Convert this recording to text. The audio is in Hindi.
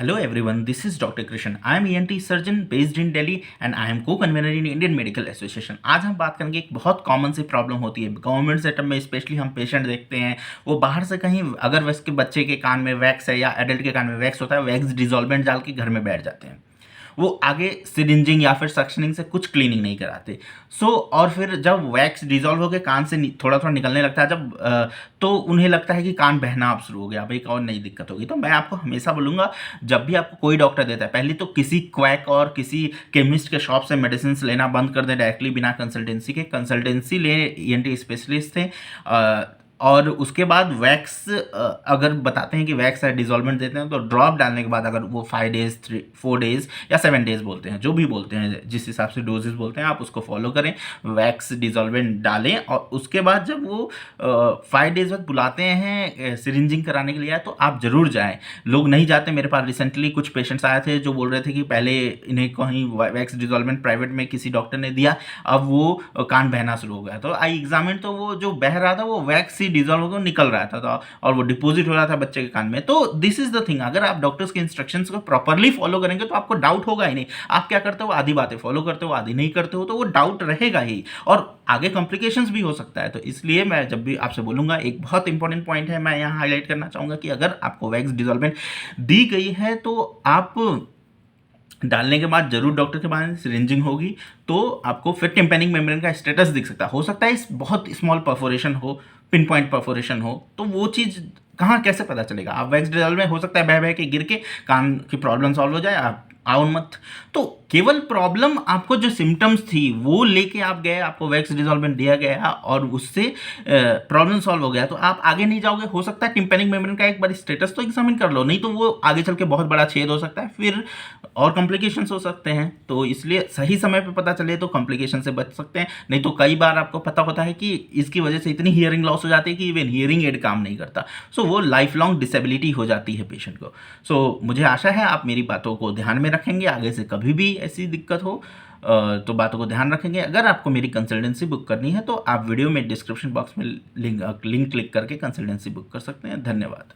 Hello everyone, this is Dr. Krishan. I am ENT surgeon based in Delhi and I am co-convener in Indian Medical Association. आज हम बात करेंगे, एक बहुत कॉमन सी प्रॉब्लम होती है गवर्नमेंट सेटअप में, स्पेशली हम पेशेंट देखते हैं वो बाहर से कहीं अगर उसके बच्चे के कान में वैक्स है या एडल्ट के कान में वैक्स होता है, वैक्स डिजॉल्वेंट डाल के घर में बैठ जाते हैं। वो आगे सिरिंजिंग या फिर सक्शनिंग से कुछ क्लीनिंग नहीं कराते। और फिर जब वैक्स डिजॉल्व होकर कान से थोड़ा थोड़ा निकलने लगता है तो उन्हें लगता है कि कान बहना अब शुरू हो गया, भाई एक और नई दिक्कत होगी। तो मैं आपको हमेशा बोलूँगा, जब भी आपको कोई डॉक्टर देता है, पहले तो किसी क्वैक और किसी केमिस्ट के शॉप से मेडिसिन लेना बंद कर दें डायरेक्टली बिना कंसल्टेंसी के। कंसल्टेंसी ले, ENT स्पेशलिस्ट थे। और उसके बाद वैक्स अगर बताते हैं कि वैक्स है, डिजॉल्वेंट देते हैं, तो ड्रॉप डालने के बाद अगर वो 5 डेज 4 डेज या 7 डेज बोलते हैं, जो भी बोलते हैं, जिस हिसाब से डोजेस बोलते हैं, आप उसको फॉलो करें, वैक्स डिजॉल्वेंट डालें। और उसके बाद जब वो 5 डेज बाद बुलाते हैं सिरिंजिंग कराने के लिए, तो आप ज़रूर जाएँ। लोग नहीं जाते। मेरे पास रिसेंटली कुछ पेशेंट्स आए थे जो बोल रहे थे कि पहले इन्हें कहीं वैक्स डिजॉल्वेंट प्राइवेट में किसी डॉक्टर ने दिया, अब वो कान बहना शुरू हो गया। तो आई एग्जामिन, तो वो जो बह रहा था वो वैक्स डिजॉल्व होकर निकल रहा था और वो डिपॉजिट हो रहा था बच्चे के कान में। तो दिस इज द थिंग, अगर आप डॉक्टर्स के इंस्ट्रक्शंस को प्रॉपरली फॉलो करेंगे तो आपको डाउट होगा ही नहीं। आप क्या करते हो, आधी बातें फॉलो करते हो, आधी नहीं करते हो, तो वो डाउट रहेगा ही और आगे कॉम्प्लिकेशंस भी हो सकता है। तो इसलिए मैं जब भी आपसे बोलूंगा, एक बहुत इंपॉर्टेंट पॉइंट है, मैं यहाँ हाईलाइट करना चाहूंगा कि अगर आपको वैक्स डिजॉल्वेंट दी गई है तो आप डालने के बाद जरूर डॉक्टर के पास सिरिंजिंग होगी तो आपको फिर टिम्पैनिक मेम्ब्रेन का स्टेटस दिख सकता है। हो सकता है इस बहुत स्मॉल परफोरेशन हो, पिन पॉइंट परफोरेशन हो, तो वो चीज़ कहाँ कैसे पता चलेगा। आप वैक्स डिजॉल्व में हो सकता है बह बह के गिर के कान की प्रॉब्लम सॉल्व हो जाए, आप आओ मत। तो केवल प्रॉब्लम, आपको जो सिम्टम्स थी वो लेके आप गए, आपको वैक्स डिजॉल्वेंट दिया गया और उससे प्रॉब्लम सॉल्व हो गया, तो आप आगे नहीं जाओगे। हो सकता है टिम्पैनिक मेम्ब्रेन का एक बार स्टेटस तो एग्जामिन कर लो, नहीं तो वो आगे चल के बहुत बड़ा छेद हो सकता है, फिर और कॉम्प्लिकेशंस हो सकते हैं। तो इसलिए सही समय पे पता चले तो कॉम्प्लिकेशन से बच सकते हैं। नहीं तो कई बार आपको पता होता है कि इसकी वजह से इतनी हियरिंग लॉस हो जाती है कि इवन हियरिंग एड काम नहीं करता। वो लाइफ लॉन्ग डिसेबिलिटी हो जाती है पेशेंट को। मुझे आशा है आप मेरी बातों को ध्यान में रखेंगे, आगे से कभी भी ऐसी दिक्कत हो तो बातों को ध्यान रखेंगे। अगर आपको मेरी कंसल्टेंसी बुक करनी है तो आप वीडियो में डिस्क्रिप्शन बॉक्स में लिंक क्लिक करके कंसल्टेंसी बुक कर सकते हैं। धन्यवाद।